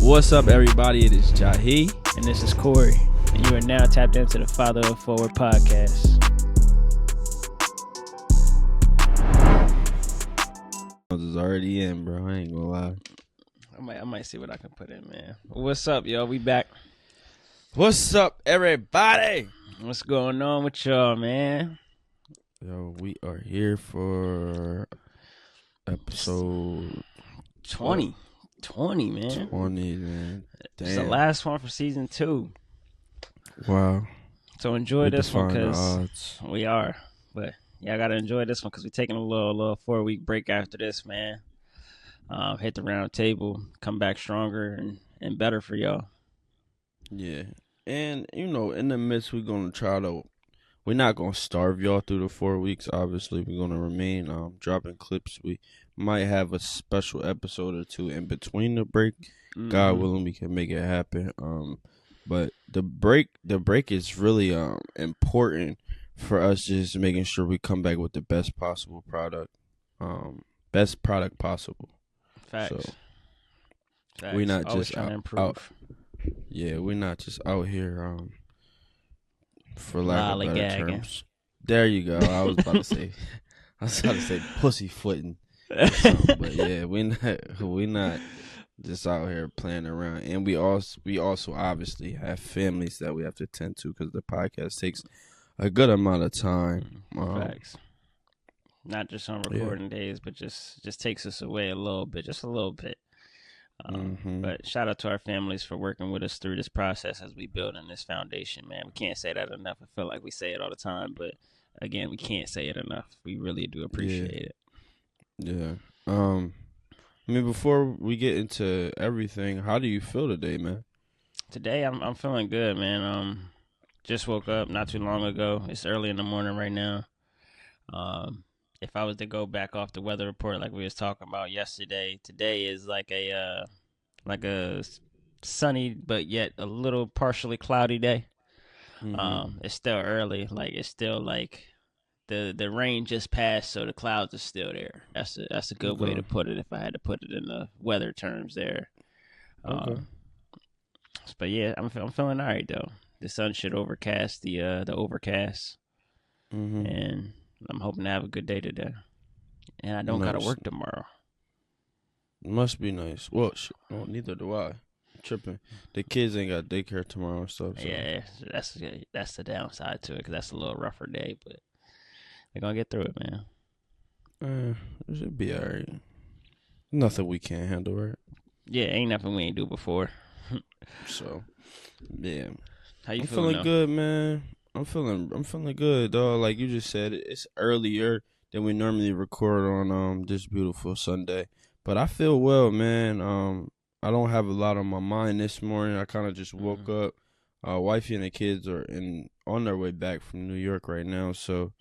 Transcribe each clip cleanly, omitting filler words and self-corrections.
What's up, everybody? It is Jahi. And this is Corey. And you are now tapped into the Fatherhood Forward podcast. This is already in, bro. I ain't gonna lie. I might see what I can put in, man. What's up, y'all? We back. What's up, everybody? What's going on with y'all, man? Yo, we are here for episode 20, man. 20, man. Damn. It's the last one for season 2. Wow. So enjoy this one because odds. we are. But yeah, I gotta enjoy this one because we're taking a little 4-week break after this, man. Hit the round table, come back stronger and better for y'all. Yeah. And, you know, in the midst, we're not going to starve y'all through the 4 weeks. Obviously, we're going to remain dropping clips. We might have a special episode or two in between the break. Mm-hmm. God willing, we can make it happen. But the break is really important for us, just making sure we come back with the best possible product. Best product possible. Facts. So we're not always just trying to improve. Yeah, we're not just out here for lack of better terms. There you go. I was about to say pussyfooting. But yeah, we not just out here playing around. And we also obviously have families that we have to tend to because the podcast takes a good amount of time. Facts. Not just on recording days, but just takes us away just a little bit. But shout out to our families for working with us through this process as we build in this foundation, man. We can't say that enough. I feel like we say it all the time, but again, we can't say it enough. We really do appreciate it. Yeah. I mean, before we get into everything, how do you feel today, man? Today, I'm feeling good, man. Just woke up not too long ago. It's early in the morning right now. If I was to go back off the weather report like we was talking about yesterday, today is like a sunny but yet a little partially cloudy day. Mm-hmm. It's still early, like it's still like the rain just passed, so the clouds are still there. That's a good way to put it if I had to put it in the weather terms there. But yeah, I'm feeling all right though. The sun should overcast the overcast, and I'm hoping to have a good day today. And I don't gotta work tomorrow. Must be nice. Well, neither do I. I'm tripping. The kids ain't got daycare tomorrow and stuff. So. Yeah, that's the downside to it because that's a little rougher day, but they're gonna get through it, man. It should be alright. Nothing we can't handle, right? Yeah, ain't nothing we ain't do before. So, yeah. How you feeling good, man. I'm feeling good, dog. Like you just said, it's earlier than we normally record on this beautiful Sunday. But I feel well, man. I don't have a lot on my mind this morning. I kind of just woke up. Wifey and the kids are on their way back from New York right now, so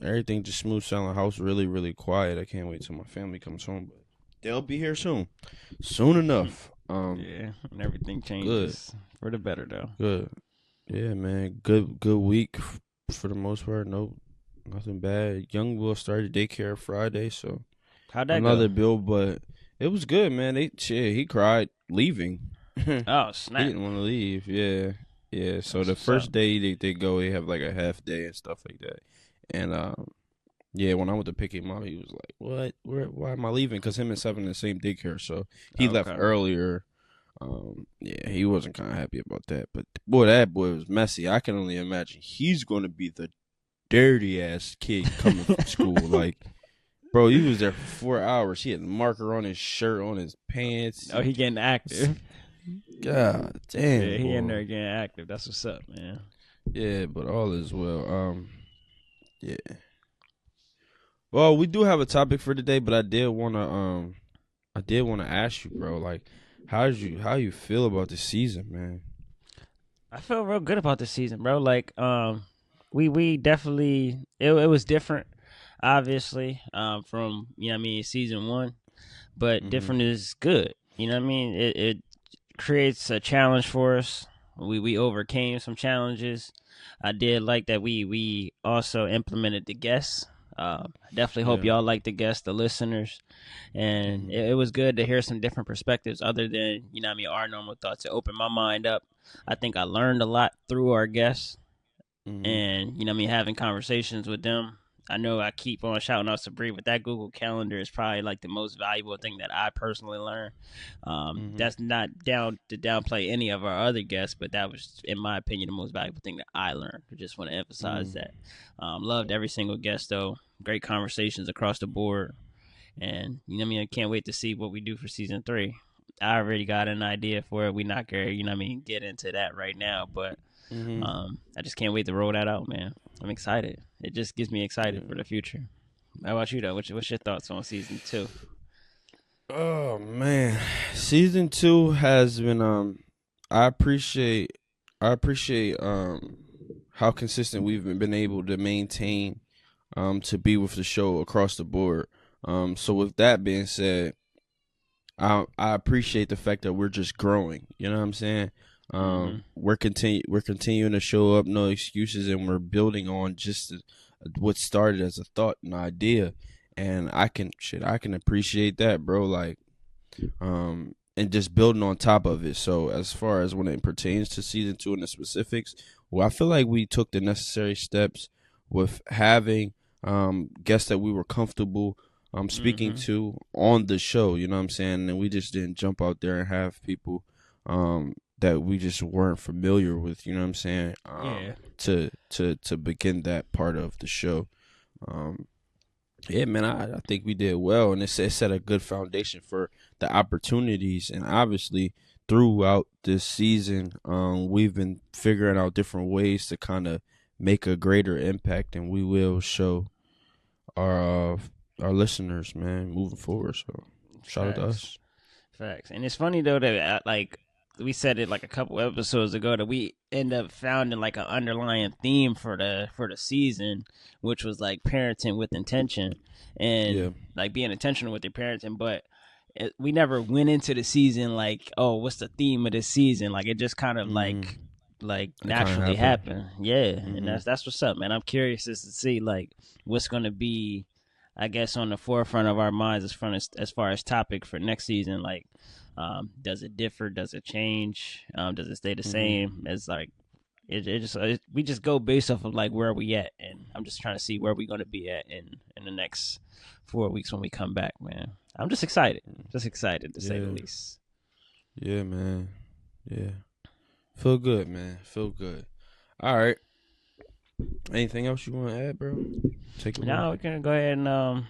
everything just smooth sailing. House really, really quiet. I can't wait till my family comes home, but they'll be here soon enough. Yeah, and everything changes for the better, though. Good. Yeah, man. Good week for the most part. Nothing bad. Young Will started daycare Friday, so how'd that another go? bill, but it was good, man. He cried leaving. Oh, snap. He didn't want to leave. Yeah. So the first day they go, they have like a half day and stuff like that. And when I went to pick him up, he was like, "What? Why am I leaving?" Because him and Seven in the same daycare, so he left earlier. He wasn't kind of happy about that. But that boy was messy. I can only imagine he's going to be the dirty ass kid coming from school. Like, bro, he was there for 4 hours. He had a marker on his shirt, on his pants. Oh, he getting active. God damn. Yeah, he in there getting active. That's what's up, man. Yeah, but all is well. Yeah. Well, we do have a topic for today, but I did wanna ask you, bro, like, how you feel about the season, man? I feel real good about the season, bro. Like, we definitely it was different, obviously, from season 1, but different is good. You know what I mean? It creates a challenge for us. We overcame some challenges. I did like that we also implemented the guests. Definitely hope y'all like the guests, the listeners, and it was good to hear some different perspectives other than our normal thoughts. It opened my mind up. I think I learned a lot through our guests, and having conversations with them. I know I keep on shouting out Sabrina, but that Google Calendar is probably like the most valuable thing that I personally learned. That's not down to downplay any of our other guests, but that was, in my opinion, the most valuable thing that I learned. I just want to emphasize that. Loved every single guest, though. Great conversations across the board. And, I can't wait to see what we do for season 3. I already got an idea for it. We're not going to, get into that right now, but I just can't wait to roll that out, man. I'm excited. It just gets me excited for the future. How about you, though? What's your thoughts on season 2? Oh man, season 2 has been I appreciate how consistent we've been able to maintain to be with the show across the board. So with that being said, I appreciate the fact that we're just growing. You know what I'm saying? We're continuing to show up, no excuses, and we're building on just what started as a thought, an idea, and I can appreciate that, bro. Like, and just building on top of it. So as far as when it pertains to season 2 and the specifics, well, I feel like we took the necessary steps with having guests that we were comfortable speaking to on the show. You know what I'm saying? And we just didn't jump out there and have people that we just weren't familiar with, you know what I'm saying? To begin that part of the show. Yeah, man, I think we did well, and it set a good foundation for the opportunities. And obviously, throughout this season, we've been figuring out different ways to kind of make a greater impact, and we will show our listeners, man, moving forward. So, shout out to us. Facts. And it's funny though that we said it like a couple episodes ago that we end up finding like an underlying theme for the season, which was like parenting with intention and like being intentional with your parenting. But we never went into the season like, oh, what's the theme of this season? Like it just kind of like naturally happened. Yeah, and that's what's up, man. I'm curious as to see like what's gonna be, I guess, on the forefront of our minds as far as topic for next season. Like, does it differ? Does it change? Does it stay the same? It's like we just go based off of like where we at, and I'm just trying to see where we're gonna be at in the next 4 weeks when we come back, man. I'm just excited to say the least. Yeah, man. Yeah, feel good, man. Feel good. All right. Anything else you want to add, bro? Take it. Now we're gonna go ahead and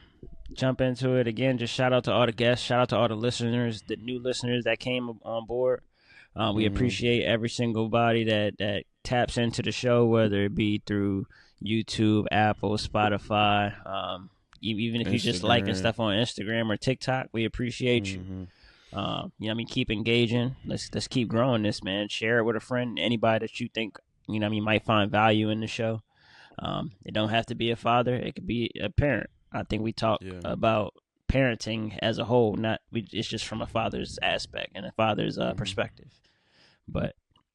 jump into it again. Just shout out to all the guests, shout out to all the listeners, the new listeners that came on board. We appreciate every single body that taps into the show, whether it be through YouTube, Apple, Spotify, even if you're just liking stuff on Instagram or TikTok. We appreciate you. Keep engaging. Let's keep growing this, man. Share it with a friend, anybody that you think you might find value in the show. It don't have to be a father; it could be a parent. I think we talk about parenting as a whole, it's just from a father's aspect and a father's perspective. But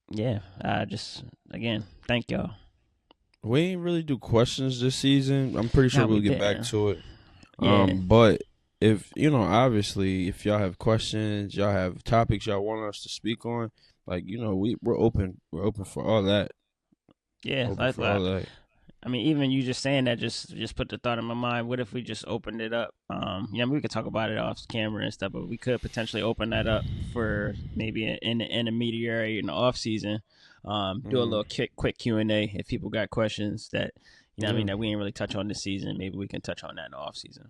yeah, again, thank y'all. We ain't really do questions this season. I'm pretty sure we'll get back to it. Yeah. But if obviously, if y'all have questions, y'all have topics y'all want us to speak on, like we're open for all that. Yeah, all that. I mean, even you just saying that just put the thought in my mind. What if we just opened it up? We could talk about it off camera and stuff, but we could potentially open that up for maybe in the intermediary in the off season. Do a little quick Q&A if people got questions that that we ain't really touch on this season. Maybe we can touch on that in the off season.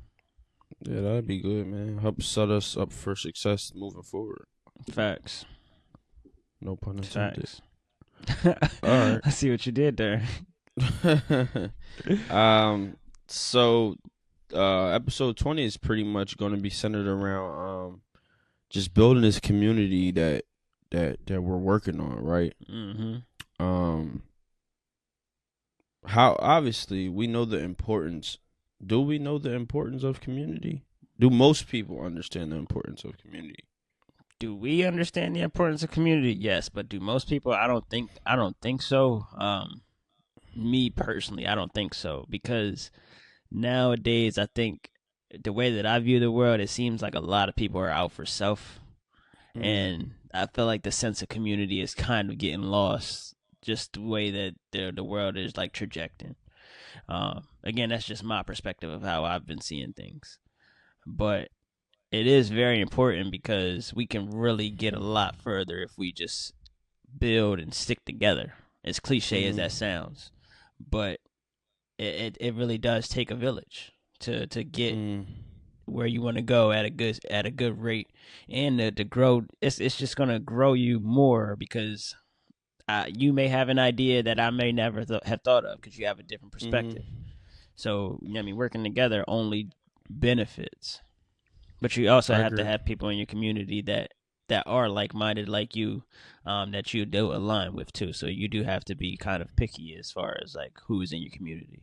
Yeah, that'd be good, man. Help set us up for success moving forward. Facts. No pun intended. Facts. All right. I see what you did there. So episode 20 is pretty much going to be centered around just building this community that we're working on, right? How obviously we know the importance. Do we know the importance of community? Do most people understand the importance of community? Do we understand the importance of community? Yes, but do most people? I don't think so. Me personally, I don't think so, because nowadays, I think the way that I view the world, it seems like a lot of people are out for self, and I feel like the sense of community is kind of getting lost. Just the way that the world is like trajecting. Again, that's just my perspective of how I've been seeing things, but it is very important because we can really get a lot further if we just build and stick together. As cliche as that sounds, but it really does take a village to get where you want to go at a good rate, and to grow. It's just gonna grow you more because you may have an idea that I may never have thought of because you have a different perspective. So I mean, working together only benefits, but you also have to have people in your community that are like-minded like you, that you do align with too. So you do have to be kind of picky as far as like who's in your community.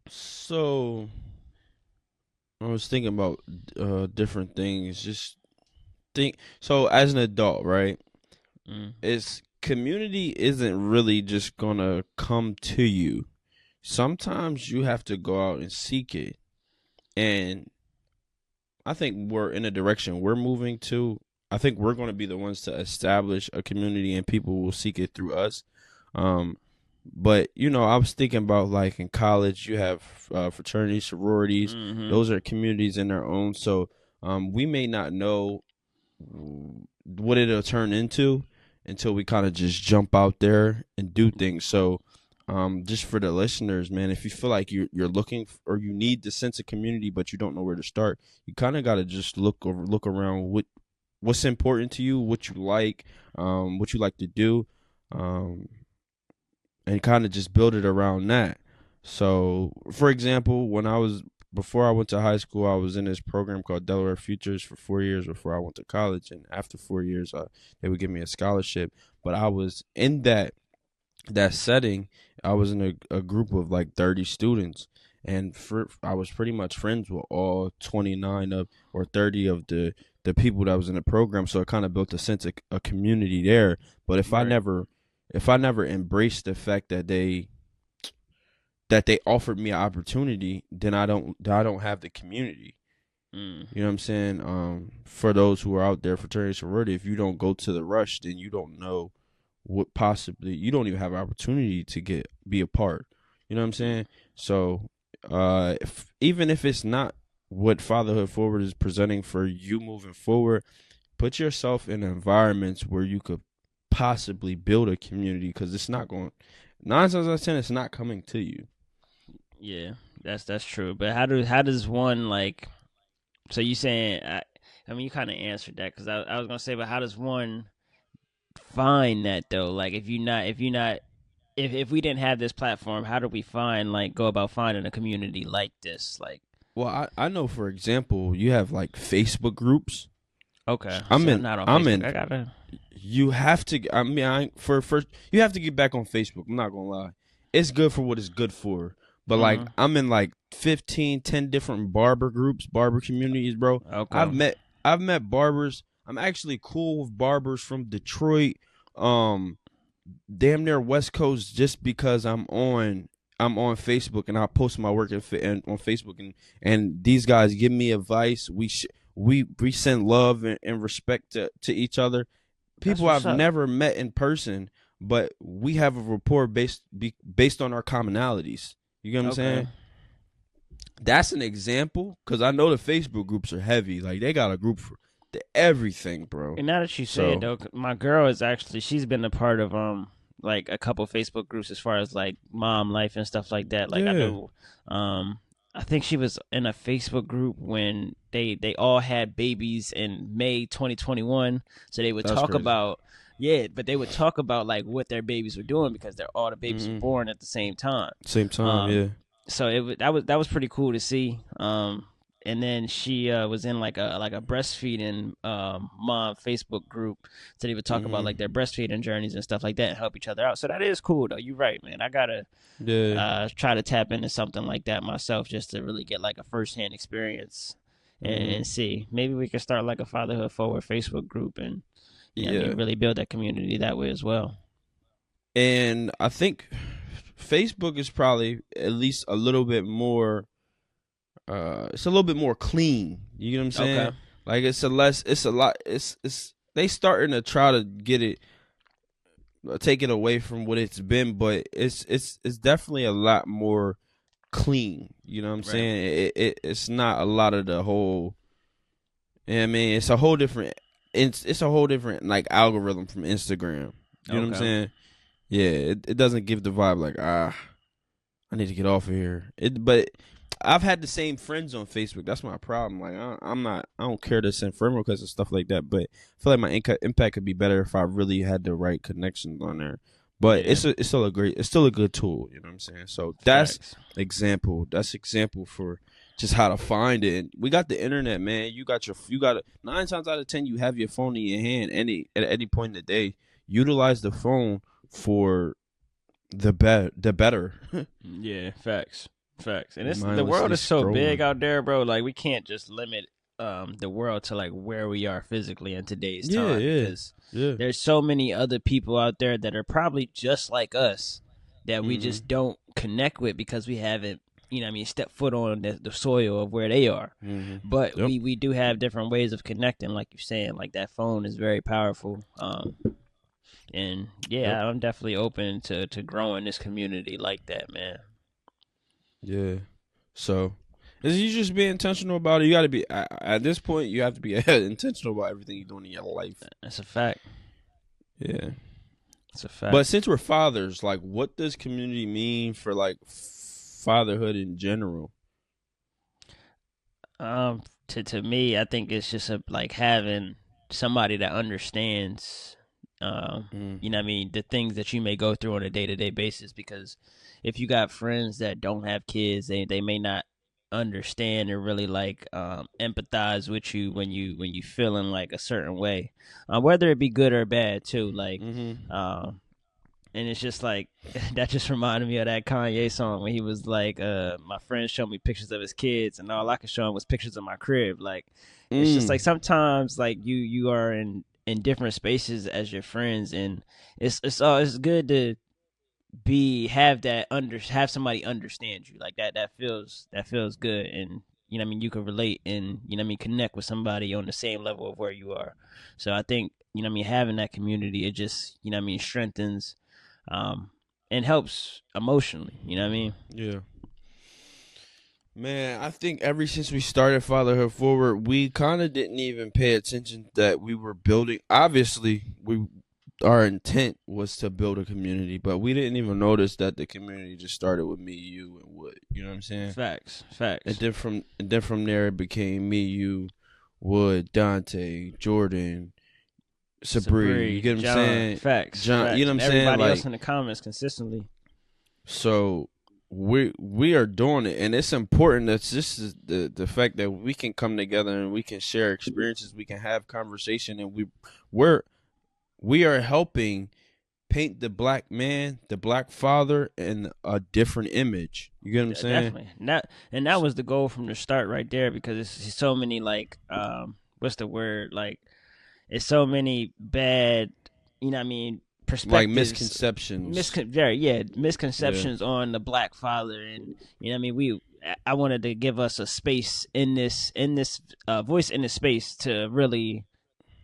So I was thinking about different things. Just think. So as an adult, right? It's community isn't really just gonna come to you. Sometimes you have to go out and seek it. And I think we're in a direction we're moving to. I think we're going to be the ones to establish a community, and people will seek it through us. But I was thinking about, like, in college, you have fraternities, sororities. Those are communities in their own. So we may not know what it'll turn into until we kind of just jump out there and do things. So just for the listeners, man, if you feel like you're looking or you need the sense of community, but you don't know where to start, you kind of got to just look around what's important to you, what you like to do, and kind of just build it around that. So, for example, before I went to high school, I was in this program called Delaware Futures for 4 years before I went to college, and after 4 years, they would give me a scholarship. But I was in that setting. I was in a group of like 30 students, and I was pretty much friends with all 29 or 30 of the people that was in the program. So it kind of built a sense of a community there. But if I never embraced the fact that they offered me an opportunity, then I don't have the community. You know what I'm saying? For those who are out there, fraternity, sorority, if you don't go to the rush, then you don't know what possibly, you don't even have an opportunity to be a part. You know what I'm saying? So even if it's not what Fatherhood Forward is presenting for you moving forward, put yourself in environments where you could possibly build a community, because it's not going, 9 times out of 10, it's not coming to you. Yeah, that's true. But how does one, like, so you saying, I mean, you kind of answered that, because I was gonna say, but how does one find that though? Like, if we didn't have this platform, how do we go about finding a community like this? Like, well, I know, for example, you have like Facebook groups. Okay, I'm in. Not on Facebook. I gotta. You have to. I mean, first, you have to get back on Facebook. I'm not gonna lie, it's good for what it's good for. But like, I'm in like 10 different barber groups, barber communities, bro. Okay. I've met barbers. I'm actually cool with barbers from Detroit, damn near West Coast, just because I'm on Facebook and I post my work on Facebook, and these guys give me advice. We send love and respect to each other. People I've never met in person, but we have a rapport based on our commonalities. You get what I'm saying? That's an example, because I know the Facebook groups are heavy. Like, they got a group for everything, bro. And now that you say it, though, my girl is actually, she's been a part of like a couple Facebook groups as far as like mom life and stuff like that. Like, I know, I think she was in a Facebook group when they all had babies in May 2021. So they would talk about, but they would talk about like what their babies were doing, because all the babies were born at the same time. So that was pretty cool to see. And then she was in like a breastfeeding mom Facebook group, so they would talk about like their breastfeeding journeys and stuff like that and help each other out. So that is cool, though. You're right, man. I gotta try to tap into something like that myself, just to really get like a firsthand experience and see. Maybe we could start like a Fatherhood Forward Facebook group and really build that community that way as well. And I think Facebook is probably at least a little bit more. It's a little bit more clean. You know what I'm saying? Okay. Like it's a lot. It's they starting to try to get it, take it away from what it's been, but it's definitely a lot more clean. You know what I'm Right. saying? It's not a lot of the whole. I mean, it's a whole different. It's a whole different like algorithm from Instagram. You know what I'm saying? Yeah, it doesn't give the vibe like I need to get off of here. But I've had the same friends on Facebook. That's my problem. Like I don't care to send friend requests and stuff like that. But I feel like my impact could be better if I really had the right connections on there. But it's still a good tool. You know what I'm saying? So that's example. That's example for just how to find it. And we got the internet, man. You got 9 times out of 10 you have your phone in your hand at any point in the day. Utilize the phone for the better. Yeah, facts. And it's the world is so big out there, bro. Like we can't just limit the world to like where we are physically in today's time. Because there's so many other people out there that are probably just like us that we just don't connect with because we haven't, you know what I mean, step foot on the soil of where they are. But we do have different ways of connecting, like you're saying. Like that phone is very powerful. And yeah, I'm definitely open to growing this community like that, man. Yeah. So, is you just be intentional about it? You got to be at this point. You have to be intentional about everything you're doing in your life. That's a fact. Yeah, it's a fact. But since we're fathers, like, what does community mean for like fatherhood in general? To me, I think it's just like having somebody that understands. You know what I mean, the things that you may go through on a day-to-day basis, because if you got friends that don't have kids, they may not understand or really like empathize with you when you feeling like a certain way, whether it be good or bad too, like and it's just like that just reminded me of that Kanye song when he was like my friends showed me pictures of his kids and all I could show him was pictures of my crib. Like it's just like sometimes like you are in different spaces as your friends, and it's good to have somebody understand you like that. That feels good, and you know what I mean, you can relate and you know what I mean, connect with somebody on the same level of where you are. So I think, you know what I mean, having that community, it just, you know what I mean, strengthens and helps emotionally, you know what I mean? Yeah. Man, I think ever since we started Fatherhood Forward, we kind of didn't even pay attention that we were building. Obviously, our intent was to build a community, but we didn't even notice that the community just started with me, you, and Wood. You know what I'm saying? Facts. And then from there, it became me, you, Wood, Dante, Jordan, Sabri. You get what I'm saying? Facts. John. You know what I'm saying? Everybody else in the comments consistently. So we are doing it, and it's important. That's just the fact that we can come together and we can share experiences, we can have conversation, and we are helping paint the black man, the black father, in a different image. You get what I'm saying? Definitely. That was the goal from the start right there, because it's so many like what's the word, like it's so many bad, you know what I mean, perspectives, like misconceptions. Misconceptions on the black father, and you know what I mean, I wanted to give us a space in this voice in this space to really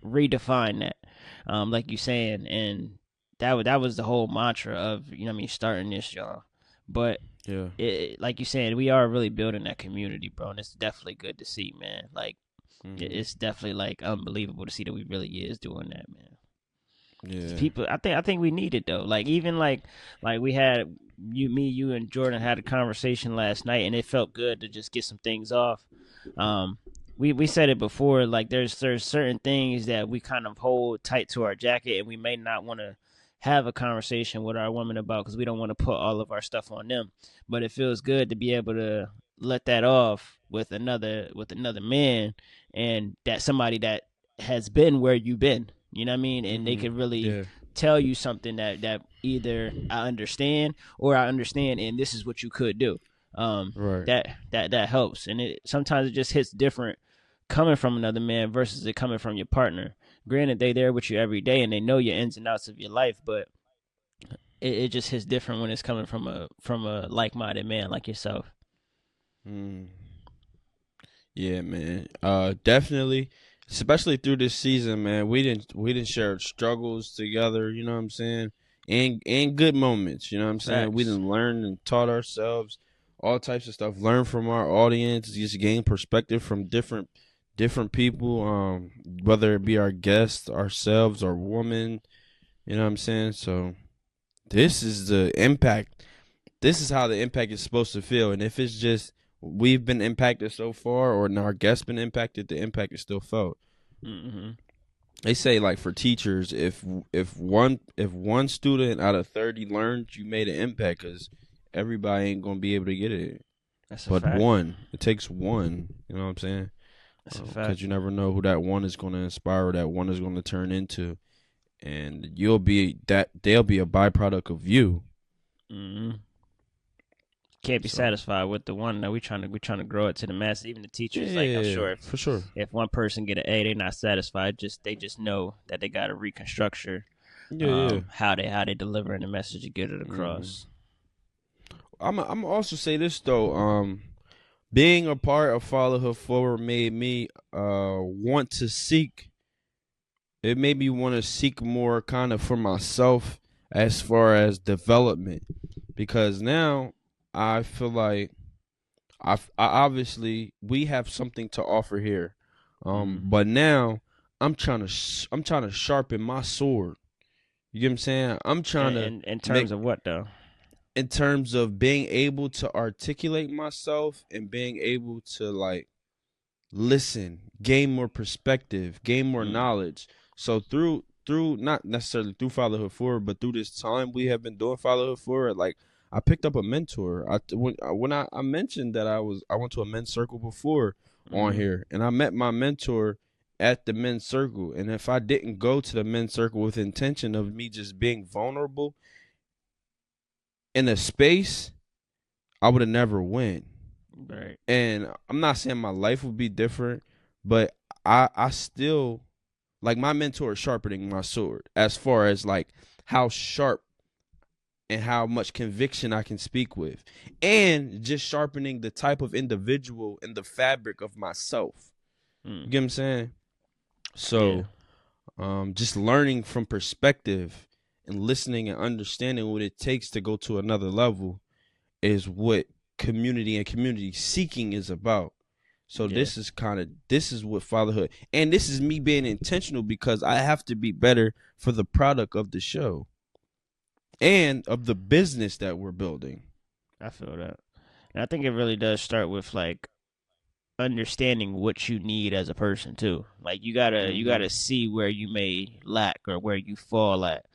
redefine that, like you saying, and that was the whole mantra of, you know what I mean, starting this, y'all. But yeah, like you saying, we are really building that community, bro, and it's definitely good to see, man. Like it's definitely like unbelievable to see that we really is doing that, man. Yeah. People, I think we need it though. Like even like we had you and Jordan had a conversation last night, and it felt good to just get some things off. We said it before, like there's certain things that we kind of hold tight to our jacket, and we may not want to have a conversation with our women about because we don't want to put all of our stuff on them. But it feels good to be able to let that off with another man, and that somebody that has been where you've been. You know what I mean? And they can really tell you something that either I understand or I understand, and this is what you could do. Right. That helps, and it sometimes it just hits different coming from another man versus it coming from your partner. Granted, they there with you every day and they know your ins and outs of your life, but it just hits different when it's coming from a like-minded man like yourself. Yeah, man. Definitely, especially through this season, man. We didn't share struggles together. You know what I'm saying? And good moments. You know what I'm saying? We Facts. didn't learn and taught ourselves all types of stuff. Learn from our audience. Just gain perspective from different people. Whether it be our guests, ourselves, or woman. You know what I'm saying? So this is the impact. This is how the impact is supposed to feel. And if it's just we've been impacted so far, or our guests been impacted, the impact is still felt. Mm-hmm. They say like for teachers, if one student out of 30 learned, you made an impact because everybody ain't gonna be able to get it. That's a But fact. one, it takes one. You know what I'm saying? That's a Because fact. you never know who that one is gonna inspire, or that one is gonna turn into, and they'll be a byproduct of you. Mm-hmm. Can't be So satisfied with the one. That we trying to grow it to the masses. Even the teachers, like I'm yeah, sure for sure. if one person get an A, they're not satisfied. They just know that they got to reconstructure Yeah, yeah. how they delivering the message and get it hmm across. I'm also say this though. Being a part of Fatherhood Forward made me want to seek. It made me want to seek more kind of for myself as far as development, because now I feel like I obviously we have something to offer here, Mm. but now I'm trying to sharpen my sword. You get what I'm saying? I'm trying to In terms make of what though? in terms of being able to articulate myself and being able to like listen, gain more perspective, gain more Mm. knowledge. So through not necessarily through Fatherhood Forward, but through this time we have been doing Fatherhood Forward, like I picked up a mentor. I mentioned that I went to a men's circle before on Mm. here, and I met my mentor at the men's circle. And if I didn't go to the men's circle with intention of me just being vulnerable in a space, I would have never went. Right. And I'm not saying my life would be different, but I still like my mentor is sharpening my sword as far as like how sharp and how much conviction I can speak with, and just sharpening the type of individual and the fabric of myself. Mm. You get what I'm saying? Yeah. So just learning from perspective and listening and understanding what it takes to go to another level is what community and community seeking is about. So Yeah. this is what fatherhood, and this is me being intentional because I have to be better for the product of the show and of the business that we're building. I feel that, and I think it really does start with like understanding what you need as a person too. Like you gotta Mhm. see where you may lack or where you fall at.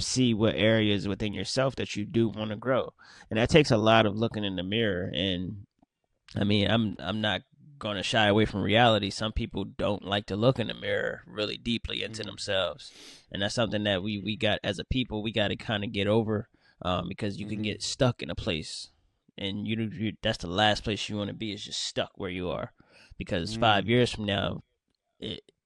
See what areas within yourself that you do want to grow, and that takes a lot of looking in the mirror. And I mean, I'm not going to shy away from reality. Some people don't like to look in the mirror really deeply into Mhm. themselves, and that's something that we got as a people. We got to kind of get over, because you can Mhm. get stuck in a place, and that's the last place you want to be is just stuck where you are, because Mhm. 5 years from now,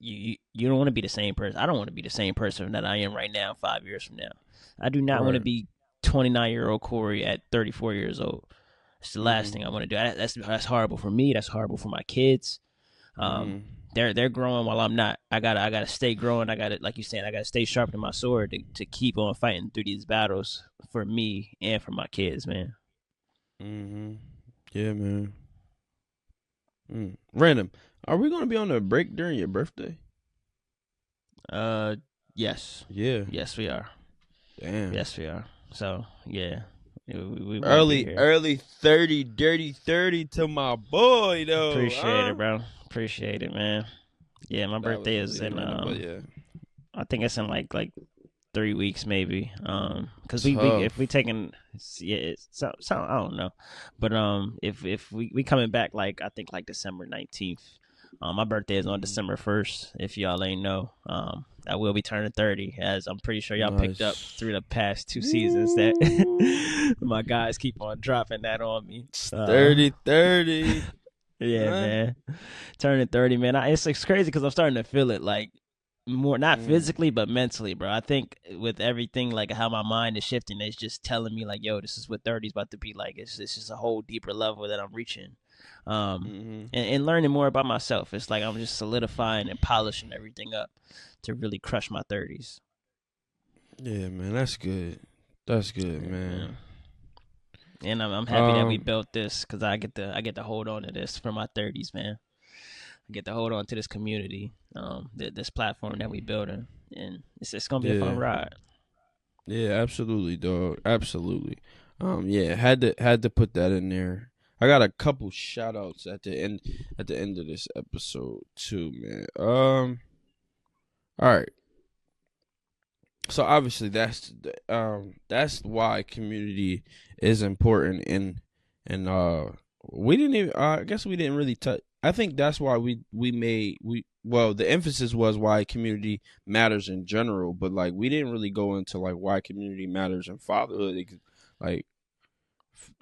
you don't want to be the same person. I don't want to be the same person that I am right now 5 years from now. I do not want to Right. be 29-year-old Corey at 34 years old. It's the last Mhm. thing I want to do. That's horrible for me. That's horrible for my kids. Um, Mhm. they're growing while I'm not. I gotta stay growing. I gotta, like you saying, I gotta stay sharpening my sword to keep on fighting through these battles for me and for my kids, man. Mhm. Yeah, man. Random. Are we gonna be on a break during your birthday? Uh, yes, Yeah. yes we are. Damn. Yes we are. So yeah, we won't be Early, here. early 30, dirty 30 to my boy though, Appreciate huh? it, bro. Appreciate it, man. Yeah, my That was birthday is really in random, but yeah. I think it's in like 3 weeks maybe. Because we if we Tough. taking yeah, so I don't know, but if we coming back like I think like December 19th. My birthday is on Mhm. December 1st. If y'all ain't know, I will be turning 30. As I'm pretty sure y'all picked up Nice. through the past 2 seasons that Woo. my guys keep on dropping that on me. It's 30. Yeah, Huh? man, turning 30, man. It's crazy because I'm starting to feel it. Like more, not physically but mentally, bro. I think with everything, like how my mind is shifting, it's just telling me like, yo, this is what 30's about to be like. It's just a whole deeper level that I'm reaching, and learning more about myself. It's like I'm just solidifying and polishing everything up to really crush my 30's. Yeah, man, that's good. That's good, man. And I'm happy that we built this, because I get to hold on to this for my 30's, man. I get to hold on to this community, this platform that we building, and it's gonna be a fun ride. Yeah, absolutely, dog. Absolutely. Yeah, had to put that in there. I got a couple shout outs at the end of this episode too, man. All right. So obviously that's why community is important, and we didn't even I guess we didn't really touch. I think that's why the emphasis was why community matters in general, but like we didn't really go into like why community matters in fatherhood. Like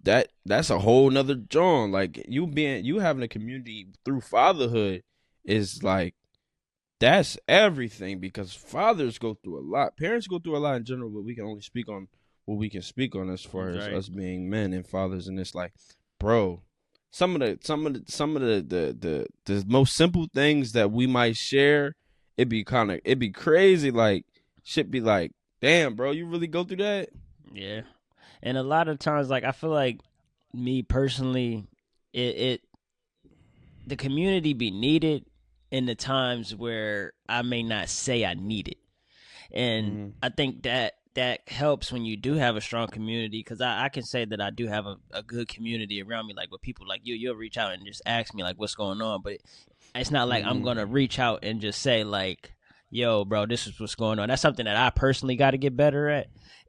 that's a whole nother John. Like you having a community through fatherhood is like that's everything, because fathers go through a lot. Parents go through a lot in general, but we can only speak on what we can speak on as far as us being men and fathers. And it's like, bro, some of the most simple things that we might share, it'd be crazy. Like shit be like, damn, bro, you really go through that? Yeah. And a lot of times, like I feel like me personally, the community be needed in the times where I may not say I need it. And I think that helps when you do have a strong community, because I can say that I do have a good community around me, like with people like you'll reach out and just ask me like what's going on, but it's not like I'm gonna reach out and just say like, yo bro, this is what's going on. That's something that I personally got to get better at,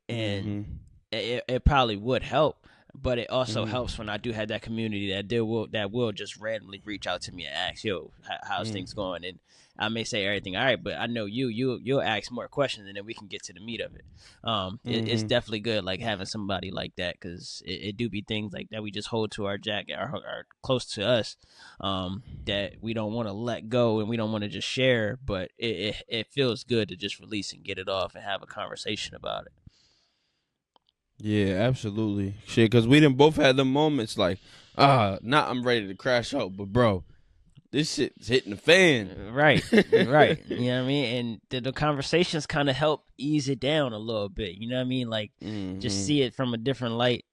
and it probably would help. But it also helps when I do have that community that will just randomly reach out to me and ask, yo, how's things going? And I may say everything all right, but I know you'll ask more questions, and then we can get to the meat of it. It's definitely good, like having somebody like that, because it do be things like that we just hold to our jacket, are close to us, that we don't want to let go and we don't want to just share, but it feels good to just release and get it off and have a conversation about it. Yeah, absolutely. Shit, because we didn't both had the moments like, I'm ready to crash out, but bro, this shit's hitting the fan. Right. You know what I mean? And the conversations kind of help ease it down a little bit. You know what I mean? Like, just see it from a different light.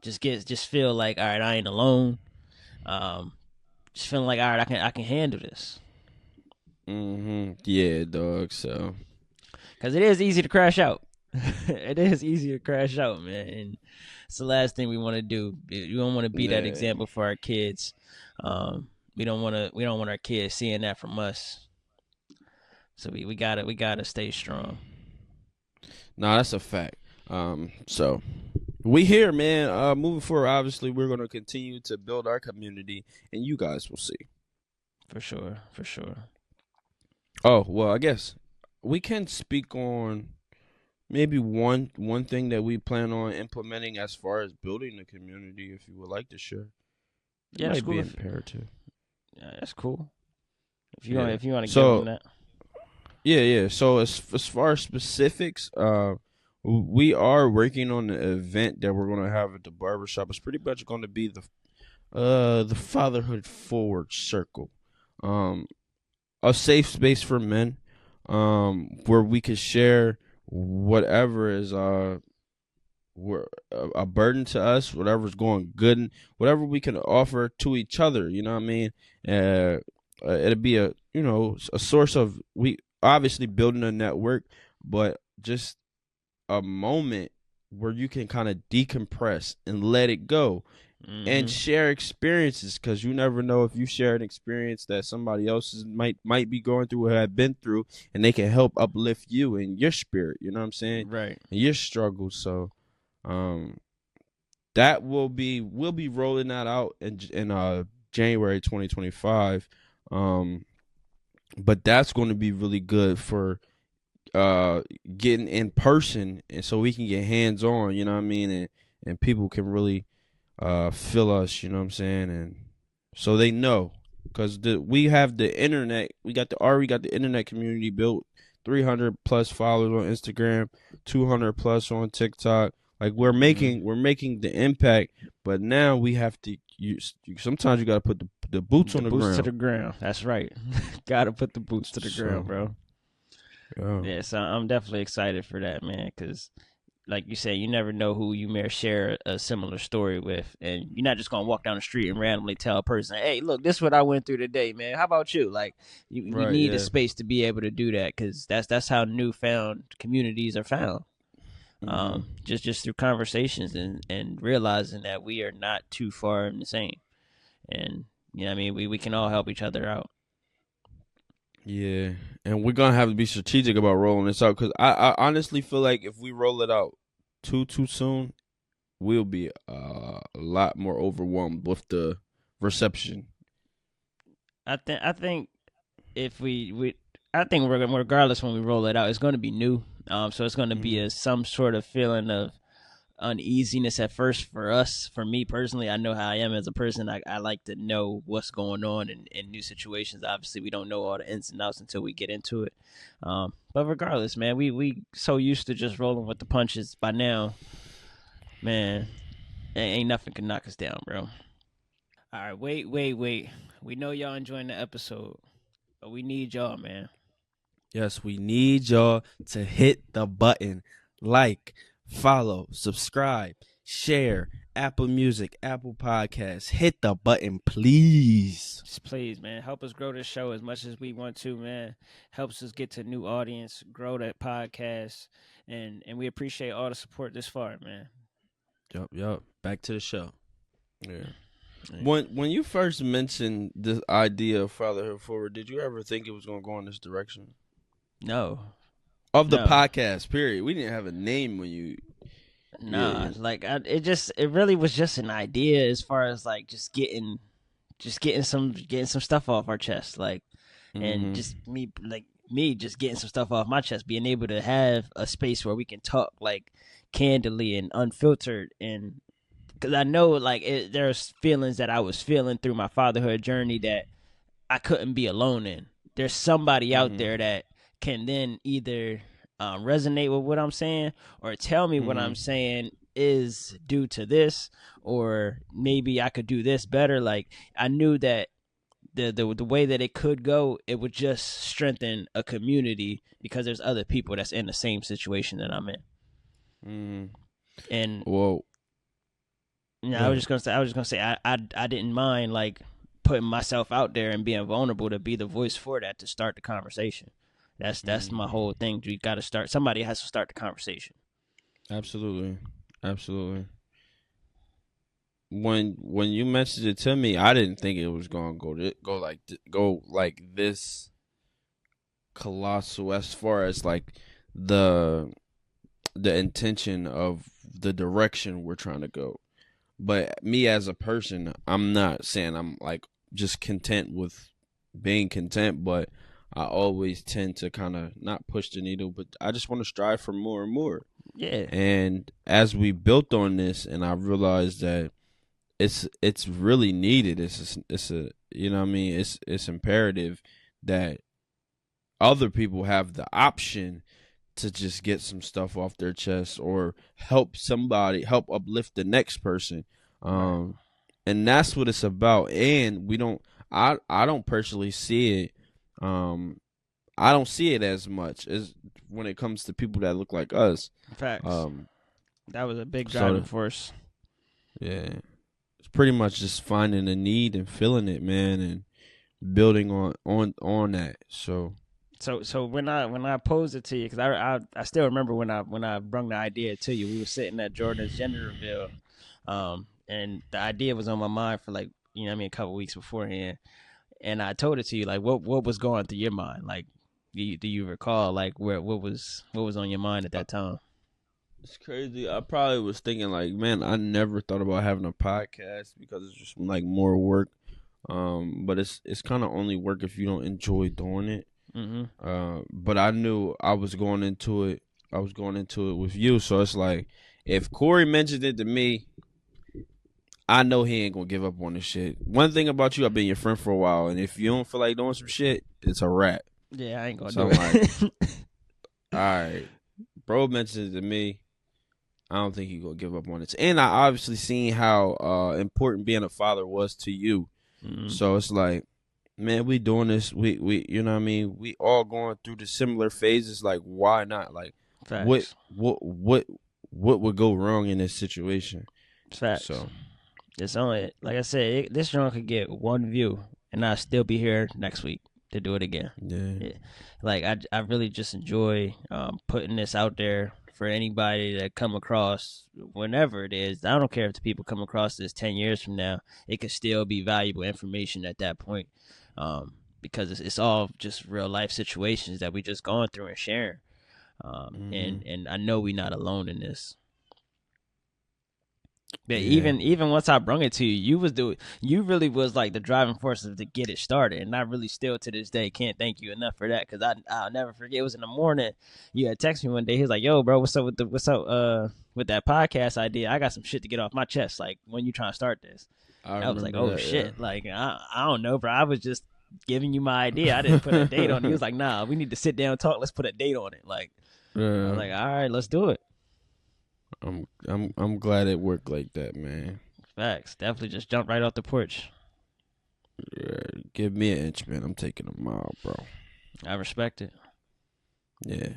Just feel like, all right, I ain't alone. Just feeling like, all right, I can handle this. Yeah, dog. So, because it is easy to crash out. It is easy to crash out, man, and it's the last thing we want to do. We don't want to be that example for our kids. We don't want our kids seeing that from us. So we gotta stay strong. Nah, that's a fact. So we here, man. Moving forward, obviously, we're gonna continue to build our community, and you guys will see. For sure. Oh well, I guess we can speak on maybe one thing that we plan on implementing as far as building the community, if you would like to share. Yeah, might be imperative. Yeah, that's cool. If you want to give them that. Yeah. So as far as specifics, we are working on an event that we're gonna have at the barbershop. It's pretty much gonna be the Fatherhood Forward Circle. A safe space for men, where we can share whatever is a burden to us, whatever's going good, and whatever we can offer to each other. You know what I mean? It'll be a source of, we obviously building a network, but just a moment where you can kind of decompress and let it go. And share experiences, because you never know if you share an experience that somebody else might be going through or have been through, and they can help uplift you and your spirit. You know what I'm saying? Right. And your struggles. So, that we'll be rolling that out in January 2025. But that's going to be really good for getting in person, and so we can get hands on. You know what I mean? And people can really feel us, you know what I'm saying? And so they know, because we have the internet. We already got the internet community built. 300 plus followers on Instagram, 200 plus on TikTok. Like we're making the impact, but now we have to use. Sometimes you got to put the boots on the ground. Boots to the ground. That's right. Got to put the boots to the ground, bro. Yeah, so I'm definitely excited for that, man, because like you said, you never know who you may share a similar story with, and you're not just gonna walk down the street and randomly tell a person, "Hey, look, this is what I went through today, man. How about you?" Like, we need a space to be able to do that, because that's how newfound communities are found. Just through conversations and realizing that we are not too far in the same, and you know, what I mean, we can all help each other out. Yeah, and we're gonna have to be strategic about rolling this out, because I honestly feel like if we roll it out too soon, we'll be a lot more overwhelmed with the reception. I think if I think we're regardless when we roll it out, it's going to be new. So it's going to be some sort of feeling of uneasiness at first for us. For me personally, I know how I am as a person. I like to know what's going on in new situations. Obviously, we don't know all the ins and outs until we get into it. But regardless, man, we so used to just rolling with the punches by now. Man, ain't nothing can knock us down, bro. All right, wait. We know y'all enjoying the episode, but we need y'all, man. Yes, we need y'all to hit the button, like, follow, subscribe, share, Apple Music, Apple Podcasts. Hit the button, please. Just please, man. Help us grow this show as much as we want to, man. Helps us get to new audience, grow that podcast, and we appreciate all the support this far, man. Yup. Back to the show. Yeah. When you first mentioned this idea of Fatherhood Forward, did you ever think it was going to go in this direction? No. Of the podcast, period. We didn't have a name when you. Nah, like it really was just an idea as far as like just getting some stuff off our chest, like, and just me just getting some stuff off my chest, being able to have a space where we can talk like candidly and unfiltered, and because I know like there's feelings that I was feeling through my fatherhood journey that I couldn't be alone in. There's somebody out there that can then either resonate with what I'm saying or tell me what I'm saying is due to this, or maybe I could do this better. Like, I knew that the way that it could go, it would just strengthen a community because there's other people that's in the same situation that I'm in. And whoa. I was just gonna say I didn't mind like putting myself out there and being vulnerable to be the voice for that, to start the conversation. That's my whole thing. You got to start. Somebody has to start the conversation. Absolutely. When you mentioned it to me, I didn't think it was gonna go like this colossal as far as like the intention of the direction we're trying to go. But me as a person, I'm not saying I'm like just content with being content, but I always tend to kind of not push the needle, but I just want to strive for more and more. Yeah. And as we built on this, and I realized that it's really needed. It's a you know what I mean. It's imperative that other people have the option to just get some stuff off their chest or help uplift the next person. And that's what it's about. And I don't personally see it. I don't see it as much as when it comes to people that look like us. Facts. That was a big driving force. Yeah. It's pretty much just finding a need and filling it, man, and building on that. So when I posed it to you, because I still remember when I brung the idea to you, we were sitting at Jordan's gender reveal, and the idea was on my mind for like, you know what I mean, a couple weeks beforehand, and I told it to you, like, what was going through your mind, like, do you recall like what was on your mind at that time? It's crazy. I probably was thinking like, man, I never thought about having a podcast because it's just like more work, but it's kind of only work if you don't enjoy doing it. But I knew I was going into it with you, so it's like if Corey mentioned it to me, I know he ain't gonna give up on this shit. One thing about you, I've been your friend for a while, and if you don't feel like doing some shit, it's a wrap. Yeah, I ain't gonna So do I'm it. like, all right, bro mentioned it to me. I don't think he gonna give up on it. And I obviously seen how important being a father was to you. Mm-hmm. So it's like, man, we doing this. We you know what I mean? We all going through the similar phases. Like, why not? Like, Facts. what would go wrong in this situation? Facts. So It's only, like I said, this joint could get one view, and I'll still be here next week to do it again. yeah. Like I really just enjoy putting this out there for anybody that come across, whenever it is. I don't care if the people come across this 10 years from now. It could still be valuable information at that point, because it's all just real life situations that we just going through and sharing. And I know we're not alone in this. But Yeah. even once I brung it to you, you really was like the driving force to get it started, and I really still to this day can't thank you enough for that, because I'll never forget. It was in the morning. You had texted me one day. He was like, "Yo, bro, what's up with that podcast idea? I got some shit to get off my chest. Like, when you trying to start this?" I was like, "Oh that, shit!" Yeah. Like I don't know, bro. I was just giving you my idea. I didn't put a date on it. He was like, "Nah, we need to sit down and talk. Let's put a date on it." Like, I was like, "All right, let's do it." I'm glad it worked like that, man. Facts. Definitely just jumped right off the porch. Yeah, give me an inch, man. I'm taking a mile, bro. I respect it. Yeah.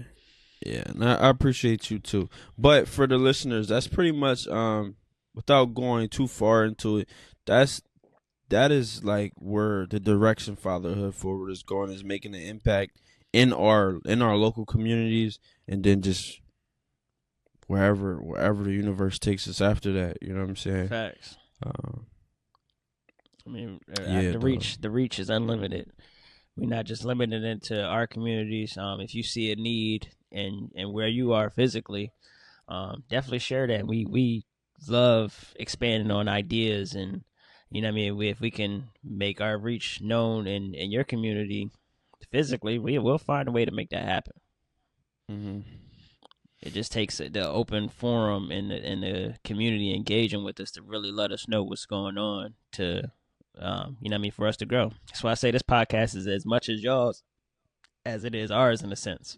Yeah, and I appreciate you too. But for the listeners, that's pretty much without going too far into it, that is like where the direction Fatherhood Forward is going, is making an impact in our local communities, and then just wherever the universe takes us after that. You know what I'm saying? Facts. I mean, Yeah, the reach is unlimited. We're not just limited into our communities. If you see a need and where you are physically, definitely share that. We love expanding on ideas, and you know what I mean. If we can make our reach known in your community physically, we'll find a way to make that happen. Mm-hmm. It just takes the open forum and the community engaging with us to really let us know what's going on, to you know what I mean, for us to grow. That's why I say this podcast is as much as y'all's as it is ours, in a sense.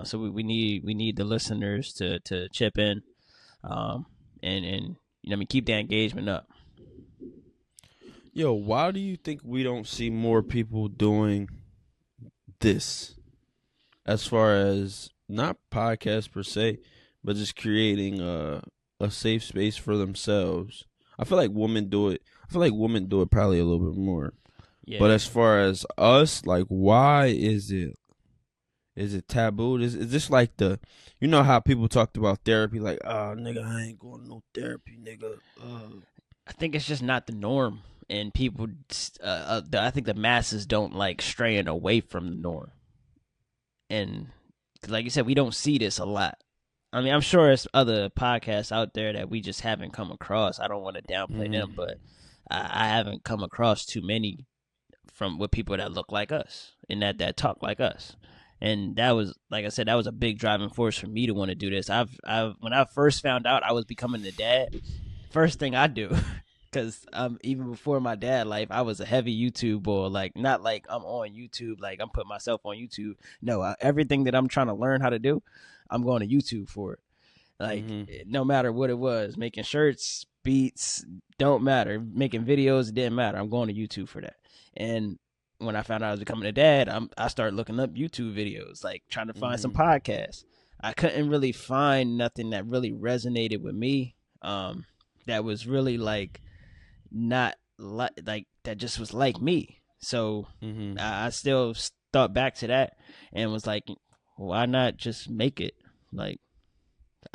So we need the listeners to chip in, and you know what I mean, keep that engagement up. Yo, why do you think we don't see more people doing this, as far as not podcasts per se, but just creating a safe space for themselves? I feel like women do it. I feel like women do it probably a little bit more. Yeah. But as far as us, like, why is it taboo? Is this like the, you know how people talked about therapy, like, oh, nigga, I ain't going to no therapy, nigga. I think it's just not the norm, and people, I think the masses don't like straying away from the norm. And like you said, we don't see this a lot. I mean, I'm sure there's other podcasts out there that we just haven't come across. I don't want to downplay them, but I haven't come across too many with people that look like us and that talk like us. And that was, like I said, that was a big driving force for me to want to do this. When I first found out I was becoming a dad, first thing I do, because even before my dad life, I was a heavy YouTube boy. Like, not like I'm on YouTube, like I'm putting myself on YouTube. No, everything that I'm trying to learn how to do, I'm going to YouTube for it. Like, no matter what it was, making shirts, beats, don't matter. Making videos, it didn't matter. I'm going to YouTube for that. And when I found out I was becoming a dad, I started looking up YouTube videos, like trying to find some podcasts. I couldn't really find nothing that really resonated with me. That was really like not like that, just was like me. So I still thought back to that and was like, why not just make it? Like,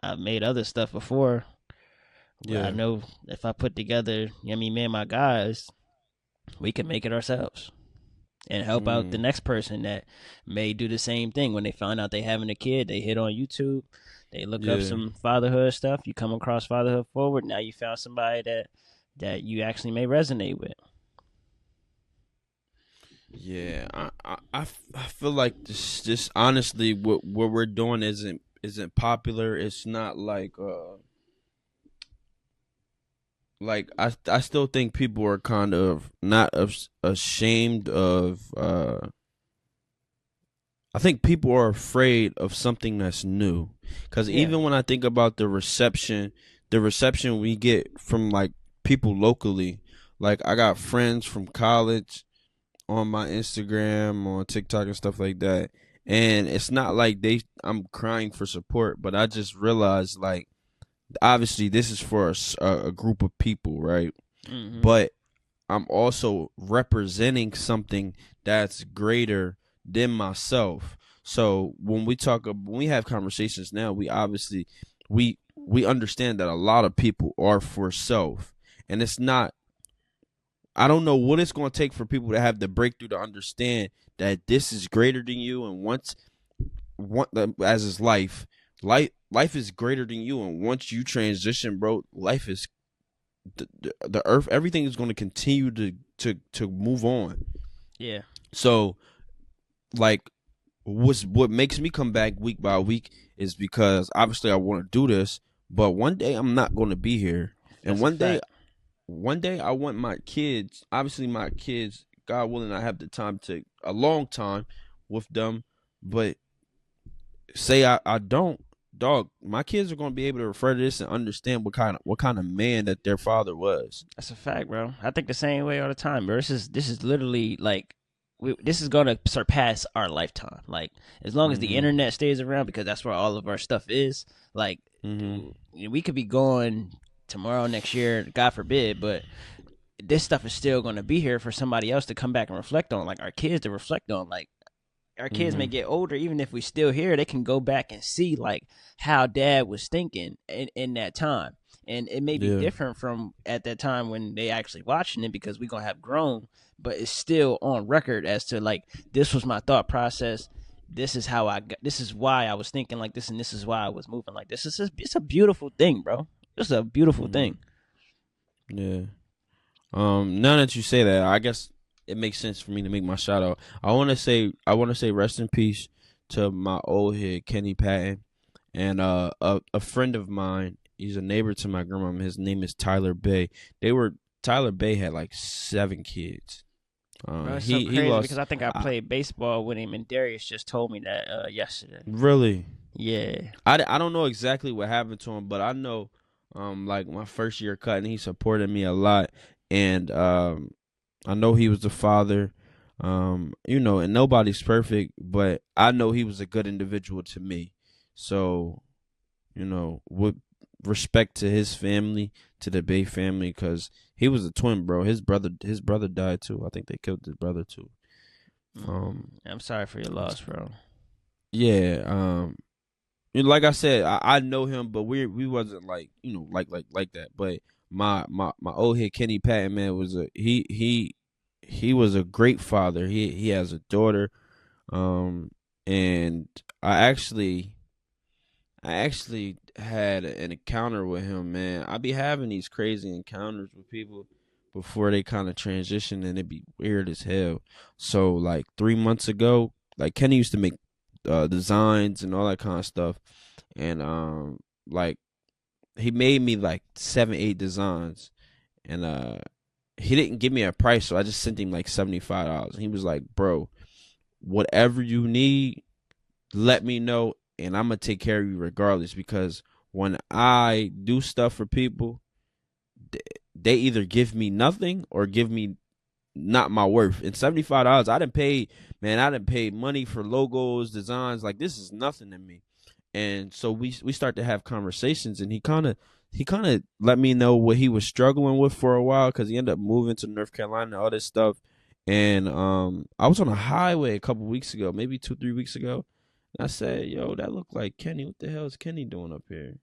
I've made other stuff before. Yeah, I know if I put together, you know what I mean, me and my guys, we can make it ourselves and help out the next person that may do the same thing. When they find out they having a kid, they hit on YouTube, they look up some fatherhood stuff. You come across Fatherhood Forward. Now you found somebody that you actually may resonate with. Yeah, I feel like this honestly, what we're doing isn't popular. It's not like like I still think people are kind of not ashamed of. I think people are afraid of something that's new, because Yeah. even when I think about the reception we get from like people locally, like I got friends from college on my Instagram, on TikTok and stuff like that. And it's not like I'm crying for support, but I just realized like obviously this is for a group of people, right? Mm-hmm. But I'm also representing something that's greater than myself. So when we have conversations now, we obviously we understand that a lot of people are for self, and it's not. I don't know what it's going to take for people to have the breakthrough to understand that this is greater than you, and as is life is greater than you, and once you transition, bro, life is the earth, everything is going to continue to move on. Yeah. So like what makes me come back week by week is because obviously I want to do this, but one day I'm not going to be here, and That's a fact. one day I want my kids, obviously my kids, God willing, I have the time to a long time with them, but say I don't, dog, my kids are going to be able to refer to this and understand what kind of man that their father was. That's a fact, bro. I think the same way all the time, bro. This is literally like this is gonna surpass our lifetime. Like as long as the Mhm. internet stays around, because that's where all of our stuff is. Like Mhm. we could be gone tomorrow, next year, God forbid, but this stuff is still gonna be here for somebody else to come back and reflect on, like our kids to reflect on. Like our kids may Mhm. get older, even if we still here, they can go back and see like how dad was thinking in that time. And it may be Yeah. different from at that time when they actually watching it, because we're gonna have grown, but it's still on record as to like this was my thought process. This is how I got, this is why I was thinking like this, and this is why I was moving like this. It's a beautiful thing, bro. It's a beautiful Mhm. thing. Yeah. Now that you say that, I guess it makes sense for me to make my shout out. I want to say rest in peace to my old head Kenny Patton, and a friend of mine. He's a neighbor to my grandma. His name is Tyler Bay. Tyler Bay had like 7 kids. Bro, it's so He crazy because lost. I think I I, played baseball with him, and Darius just told me that yesterday. really, Yeah. I don't know exactly what happened to him, but I know, like my first year cutting, he supported me a lot, and I know he was the father, and nobody's perfect, but I know he was a good individual to me. So, with respect to his family, to the Bay family, because he was a twin, bro. His brother died too. I think they killed his brother too. Um, I'm sorry for your loss, bro. yeah. Like I said, I know him, but we wasn't like like that. But my old head Kenny Patton, man, was he was a great father. He has a daughter, um, and I actually had an encounter with him, man. I be having these crazy encounters with people before they kind of transition, and it be weird as hell. So like 3 months ago, like Kenny used to make designs and all that kind of stuff, and like he made me like 7 8 designs, and he didn't give me a price, so I just sent him like $75. He was like, bro, whatever you need, let me know, and I'm gonna take care of you regardless, because when I do stuff for people, they either give me nothing or give me not my worth. And $75, I didn't pay money for logos, designs. Like this is nothing to me. And so we start to have conversations, and he kind of let me know what he was struggling with for a while, because he ended up moving to North Carolina and all this stuff. And I was on a highway a couple weeks ago, maybe 2 3 weeks ago, and I said, "Yo, that looked like Kenny. What the hell is Kenny doing up here?"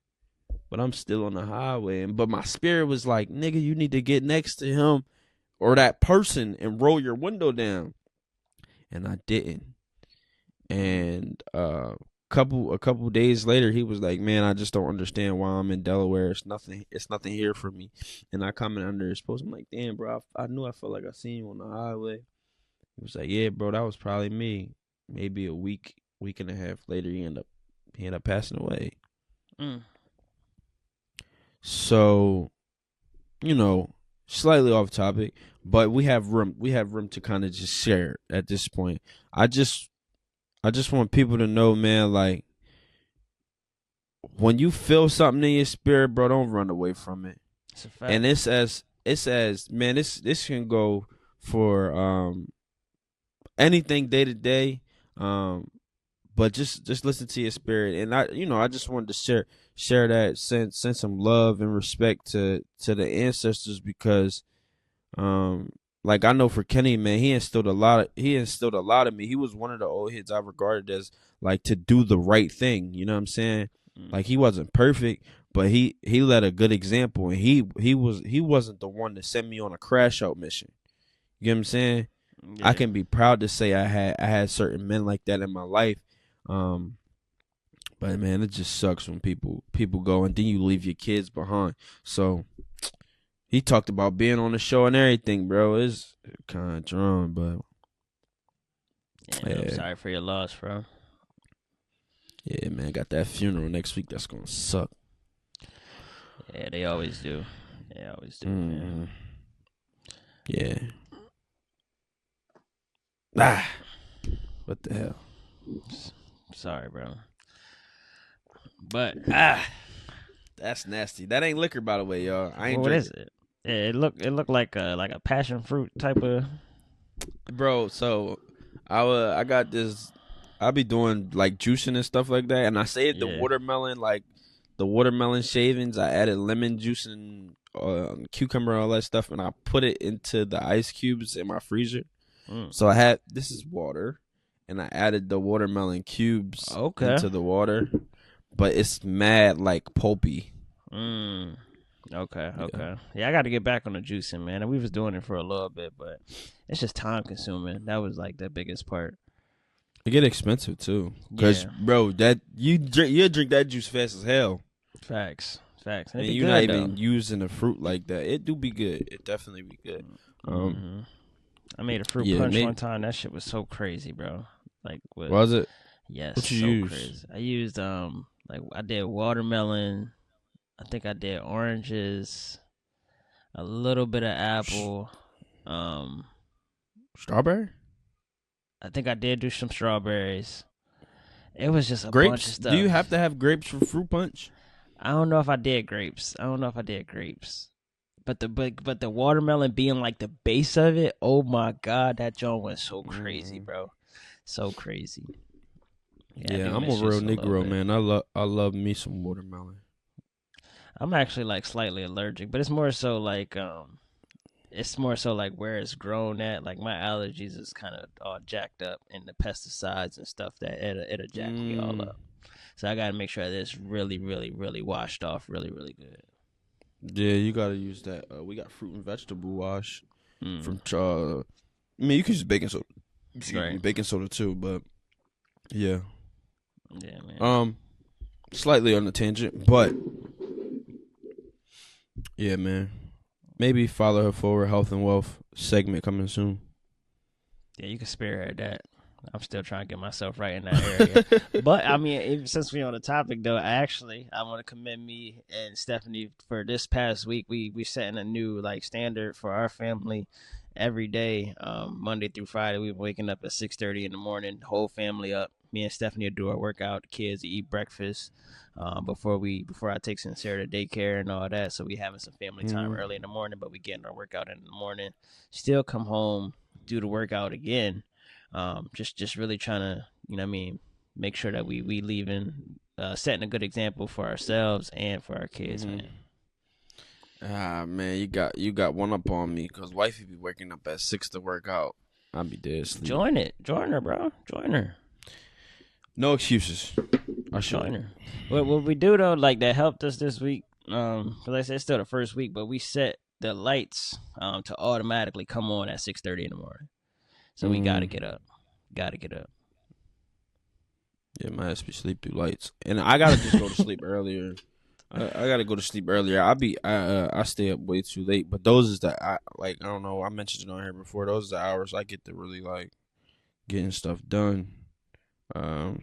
But I'm still on the highway, but my spirit was like, "Nigga, you need to get next to him or that person and roll your window down." And I didn't. And a couple days later, he was like, "Man, I just don't understand why I'm in Delaware. It's nothing here for me." And I commented under his post. I'm like, "Damn, bro, I knew I felt like I seen you on the highway." He was like, "Yeah, bro, that was probably me." Maybe a week and a half later, he ended up passing away. Mm. So you know, slightly off topic, but we have room. We have room to kind of just share at this point. I just, I just want people to know, man. Like when you feel something in your spirit, bro, don't run away from it. It's a fact. And it's as man. This can go for anything day to day. But just listen to your spirit, and I just wanted to share that, send some love and respect to the ancestors, because like I know for Kenny, man, he instilled a lot of me. He was one of the old heads I regarded as like to do the right thing. You know what I'm saying? Like he wasn't perfect, but he led a good example, and he wasn't the one to send me on a crash out mission. You know what I'm saying? Yeah. I can be proud to say I had certain men like that in my life. Um, but man, it just sucks when people go and then you leave your kids behind. So he talked about being on the show and everything, bro. It's kind of drawn, but yeah, I'm sorry for your loss, bro. Yeah, man, got that funeral next week. That's gonna suck. Yeah, they always do. They always do, man. Yeah. Ah, what the hell? Sorry, bro. But that's nasty. That ain't liquor, by the way, y'all. I ain't. What is it? It looked like a passion fruit type of. Bro, so I got this. I be doing like juicing and stuff like that, and I saved the watermelon, like the watermelon shavings. I added lemon juice and cucumber and all that stuff, and I put it into the ice cubes in my freezer. So I had, this is water, and I added the watermelon cubes into the water, but it's mad like pulpy. Okay. Yeah, I got to get back on the juicing, man. And we was doing it for a little bit, but it's just time consuming. That was like the biggest part. It get expensive too, cause bro, that you drink that juice fast as hell. Facts. And you're not even using the fruit like that. It do be good. It definitely be good. I made a fruit punch one time. That shit was so crazy, bro. Like, was it? Yes. What you use? Crazy. I used like I did watermelon. I think I did oranges, a little bit of apple, strawberry. I think I did do some strawberries. It was just a grapes? Bunch of stuff. Do you have to have grapes for fruit punch? I don't know if I did grapes. But the watermelon being like the base of it, oh my god, that joint went so crazy, bro. So crazy. Yeah, I'm a real Negro, man. I love me some watermelon. I'm actually like slightly allergic, but it's more so like where it's grown at. Like my allergies is kind of all jacked up in the pesticides and stuff that it'll jack me all up. So I gotta make sure that it's really, really, really washed off really, really good. Yeah, you gotta use that. We got fruit and vegetable wash from. I mean, you can use baking soda. Excuse me, baking soda too, but yeah. Yeah, man. Slightly on the tangent, but yeah, man. Maybe Fatherhood Forward, Health and Wealth segment coming soon. Yeah, you can spearhead that. I'm still trying to get myself right in that area. But, I mean, since we're on the topic, though, I want to commend me and Stephanie for this past week. We setting a new, like, standard for our family every day, Monday through Friday. We're waking up at 6:30 in the morning, the whole family up. Me and Stephanie will do our workout, the kids eat breakfast before I take Sincere to daycare and all that. So we having some family time early in the morning, but we getting our workout in the morning. Still come home, do the workout again. Just really trying to, you know what I mean, make sure that we leaving, setting a good example for ourselves and for our kids, man. Man, you got one up on me, because wifey be waking up at 6 to work out. I'll be dead asleep. Join her, bro. Join her. No excuses. I should join her. What we do though, like that helped us this week. Because I said it's still the first week, but we set the lights to automatically come on at 6:30 in the morning. So we gotta get up. Yeah, my ass be sleep through lights, and I gotta just go to sleep earlier. I gotta go to sleep earlier. I stay up way too late, but those is I don't know. I mentioned it on here before. Those are the hours I get to really like getting stuff done.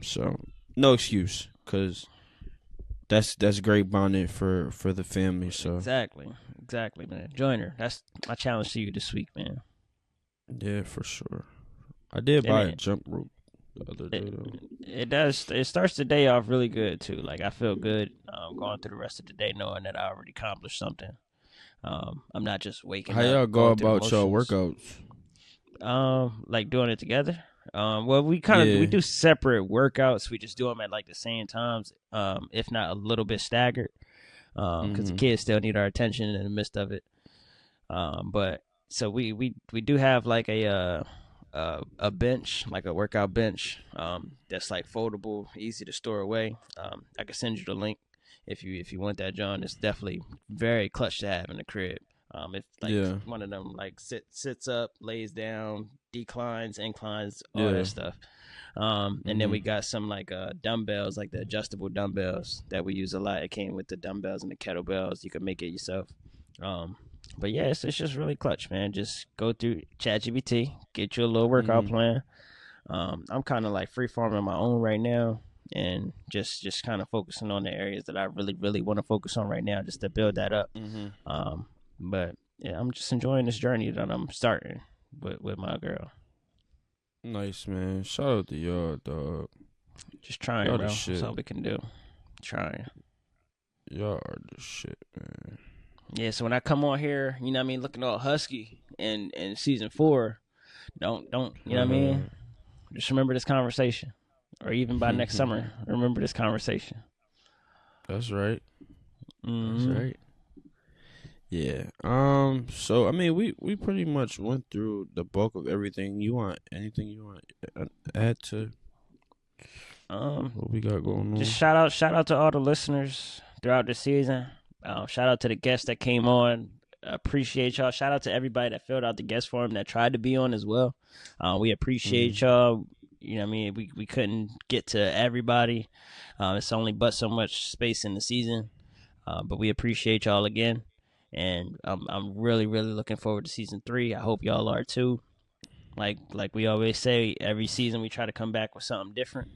So no excuse, because that's great bonding for the family. So exactly. Exactly, man. Join her. That's my challenge to you this week, man. Yeah, for sure. I did And buy a jump rope the other day though. it does. It starts the day off really good too. Like I feel good going through the rest of the day knowing that I already accomplished something. I'm not just waking How up y'all go going through the about y'all motions. workouts? Like doing it together. Well, we Yeah. do separate workouts. We just do them at like the same times. If not a little bit staggered. Because the kids still need our attention in the midst of it. But so we do have like a bench, like a workout bench, that's like foldable, easy to store away. I can send you the link if you want that, John. It's definitely very clutch to have in the crib. If like one of them like sits up, lays down, declines, inclines, all that stuff. And then we got some like dumbbells, like the adjustable dumbbells that we use a lot. It came with the dumbbells and the kettlebells. You can make it yourself. But yeah, it's just really clutch, man. Just go through ChatGPT, get you a little workout plan. I'm kind of like free forming my own right now, and just kind of focusing on the areas that I really want to focus on right now, just to build that up. But yeah, I'm just enjoying this journey that I'm starting with my girl. Nice, man. Shout out to y'all, dog. Just trying, y'all bro. That's all we can do. Trying. Y'all are the shit, man. Yeah, so when I come on here, you know what I mean, looking all husky in season 4, don't you know what I mean? Just remember this conversation. Or even by next summer, remember this conversation. That's right. Mm-hmm. That's right. Yeah. So I mean, we pretty much went through the bulk of everything. Anything you want to add to what we got going on? Just shout out to all the listeners throughout the season. Shout out to the guests that came on. Appreciate y'all. Shout out to everybody that filled out the guest form that tried to be on as well. We appreciate y'all. You know what I mean? We couldn't get to everybody. It's only but so much space in the season. But we appreciate y'all again. And I'm really looking forward to season 3. I hope y'all are too. Like we always say, every season we try to come back with something different,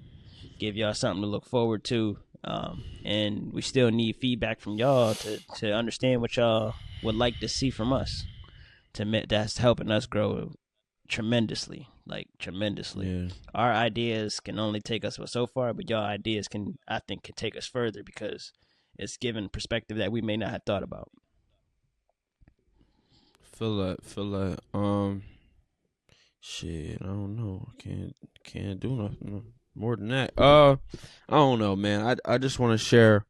give y'all something to look forward to. And we still need feedback from y'all to understand what y'all would like to see from us. That's helping us grow tremendously. Yeah. Our ideas can only take us so far, but y'all ideas can take us further, because it's given perspective that we may not have thought about. Feel that. Shit, I don't know. Can't do nothing more than that. I don't know, man. I just want to share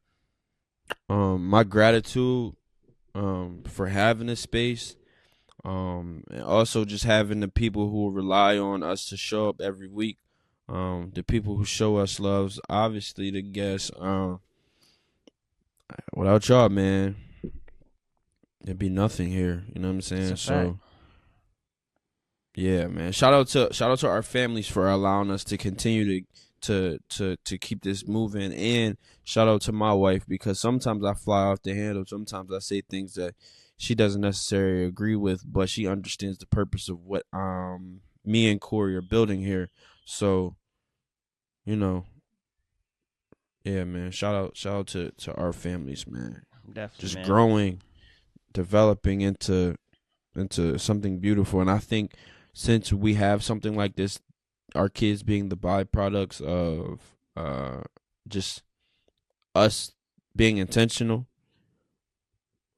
my gratitude for having this space. And also just having the people who rely on us to show up every week. The people who show us loves, obviously the guests. Without y'all, man, there'd be nothing here. You know what I'm saying? So, yeah, man. Shout out to our families for allowing us to continue to keep this moving, and shout out to my wife, because sometimes I fly off the handle. Sometimes I say things that she doesn't necessarily agree with, but she understands the purpose of what me and Corey are building here. So, you know, yeah, man. Shout out to our families, man. Definitely, just man. Growing, developing into something beautiful. And I think since we have something like this, our kids being the byproducts of just us being intentional,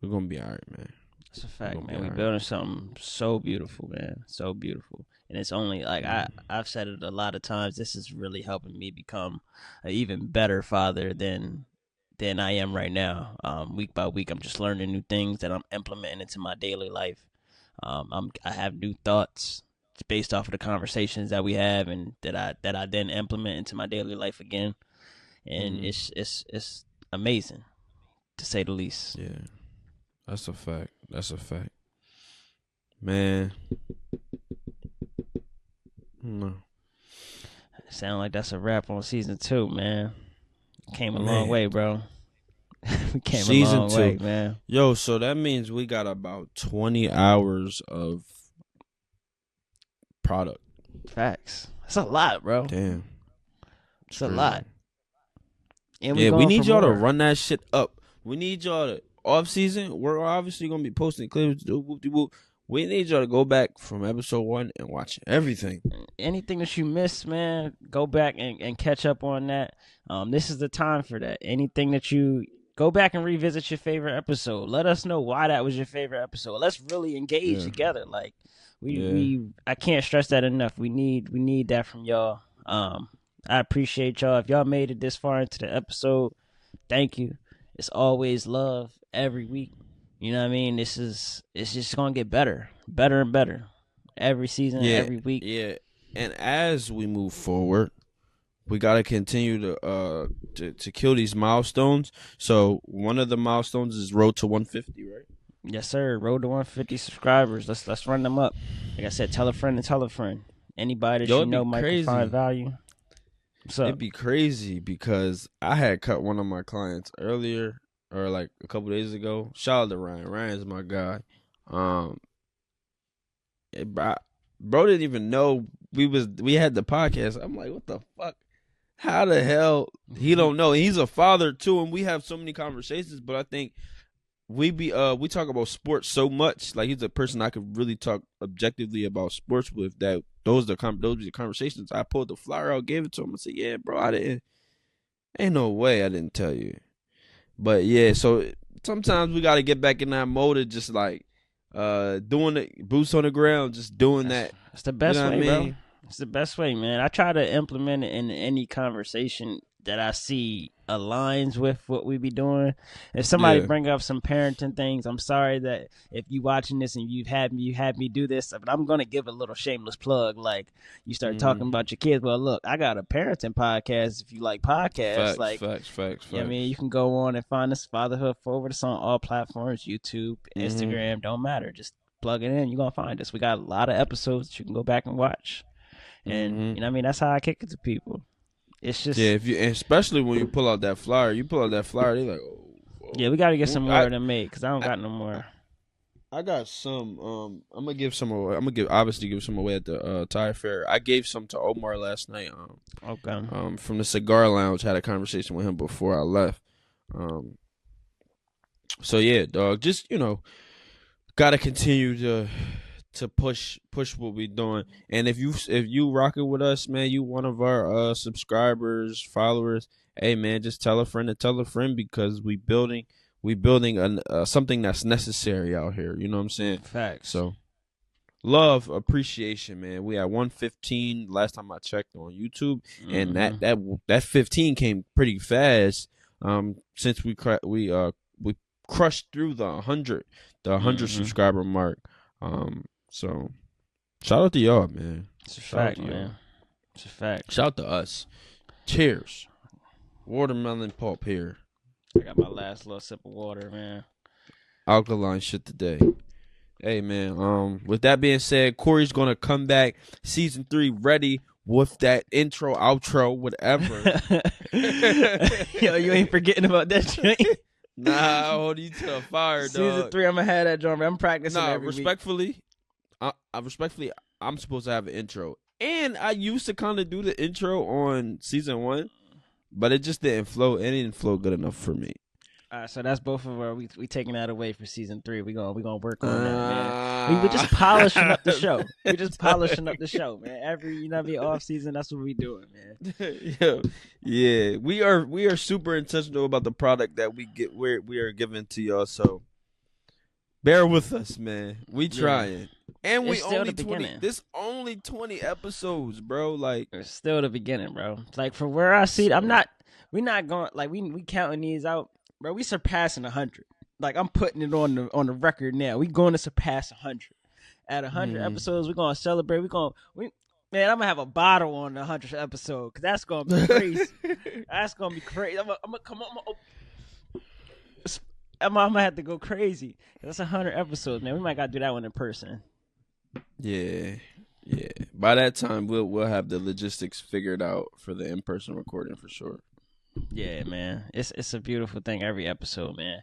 we're gonna be all right, man. That's a fact, man. We're building something so beautiful, man. So beautiful. And it's only like I've said it a lot of times, this is really helping me become an even better father than I am right now. Week by week, I'm just learning new things that I'm implementing into my daily life. I have new thoughts based off of the conversations that we have, and that I then implement into my daily life again. And it's amazing, to say the least. Yeah, that's a fact. Man. No. Sound like that's a wrap on season 2, man. Came a long way, bro. We came a long way, man. Yo, so that means we got about 20 hours of product. Facts. That's a lot, bro. Damn. It's a lot. And we need y'all to run that shit up. We need y'all to off season, we're obviously gonna be posting clips. We need y'all to go back from episode 1 and watch everything. Anything that you missed, man, go back and catch up on that. This is the time for that. Anything that you go back and revisit your favorite episode. Let us know why that was your favorite episode. Let's really engage together. Like I can't stress that enough. We need that from y'all. I appreciate y'all. If y'all made it this far into the episode, thank you. It's always love every week. You know what I mean? It's just gonna get better and better every season, every week. Yeah, and as we move forward, we gotta continue to kill these milestones. So one of the milestones is road to 150, right? Yes, sir. Road to 150 subscribers. Let's run them up. Like I said, tell a friend and tell a friend. Anybody that you know might find value. What's up? It'd be crazy because I had cut one of my clients earlier, or like a couple days ago. Shout out to Ryan. Ryan's my guy. Bro didn't even know we had the podcast. I'm like, what the fuck? How the hell he don't know? He's a father too, and we have so many conversations. But I think we talk about sports so much. Like, he's a person I could really talk objectively about sports with. That those are the conversations. I pulled the flyer out, gave it to him, and said, "Yeah, bro, ain't no way I didn't tell you." But yeah, so sometimes we got to get back in that mode of just like doing it, boots on the ground, just doing that. It's the best way, bro. It's the best way, man. I try to implement it in any conversation that I see aligns with what we be doing. If somebody bring up some parenting things, I'm sorry that if you watching this and you had me do this, but I'm gonna give a little shameless plug. Like, you start talking about your kids. Well, look, I got a parenting podcast. If you like podcasts, Facts. I mean, you can go on and find us, Fatherhood Forward. It's on all platforms, YouTube, Instagram, don't matter. Just plug it in, you're gonna find us. We got a lot of episodes that you can go back and watch. And you know what I mean, that's how I kick it to people. It's just especially when you pull out that flyer. They like, oh. Yeah, we gotta get some more of them made because I don't got no more. I got some. I'm gonna give some away. Obviously give some away at the tire fair. I gave some to Omar last night. Okay. From the cigar lounge. Had a conversation with him before I left. So yeah, dog. Just gotta continue to push what we doing. And if you rocking with us, man, you one of our subscribers, followers, hey man, just tell a friend because we building something that's necessary out here. You know what I'm saying? Facts. So love, appreciation, man. We had 115 last time I checked on YouTube, and that 15 came pretty fast. Since we crushed through the 100 subscriber mark. So, shout out to y'all, man. It's a fact, man. It's a fact. Shout out to us. Cheers. Watermelon pulp here. I got my last little sip of water, man. Alkaline shit today. Hey, man. With that being said, Corey's gonna come back season 3 ready with that intro, outro, whatever. Yo, you ain't forgetting about that shit. Nah, I'll hold you to the fire, dog. Season 3, I'm gonna have that drum. I'm practicing every respectfully. week. Respectfully, I'm supposed to have an intro, and I used to kind of do the intro on season 1, but it just didn't flow. It didn't flow good enough for me. All right, so that's both of our. We taking that away for season 3. We gonna work on that, man. We're just polishing up the show. We're just polishing up the show, man. Every off season, that's what we doing, man. Yeah, we are super intentional about the product that we are giving to y'all. So bear with us, man. We trying. And we only 20. This only 20 episodes, bro. Like, it's still the beginning, bro. Like, for where I see it, we're not going, like, we counting these out, bro. We surpassing 100. Like, I'm putting it on the record now. We going to surpass 100. At 100 episodes, we're gonna celebrate. Man, I'm gonna have a bottle on the 100th episode because that's gonna be crazy. That's gonna be crazy. I'm gonna come on. I'm gonna have to go crazy. That's 100 episodes, man. We might gotta do that one in person. Yeah. By that time, we'll have the logistics figured out for the in-person recording for sure. Yeah, man. It's a beautiful thing every episode, man.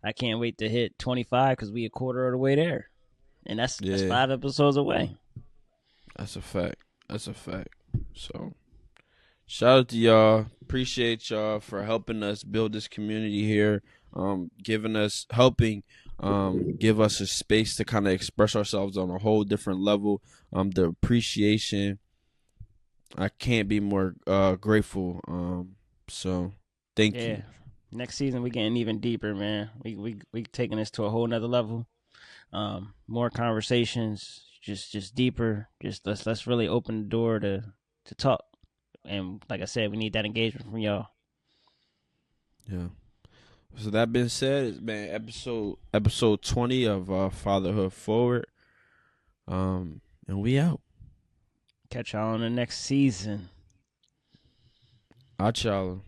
I can't wait to hit 25 because we a quarter of the way there, and that's 5 episodes away. That's a fact. So, shout out to y'all. appreciate y'all for helping us build this community here, helping give us a space to kind of express ourselves on a whole different level. The appreciation, I can't be more grateful. So thank you. Next season we getting even deeper, man. We taking this to a whole nother level. More conversations, just deeper. Just let's really open the door to talk. And like I said, we need that engagement from y'all. Yeah. So that being said, it's been episode 20 of Fatherhood Forward. And we out. Catch y'all on the next season. I'll y'all.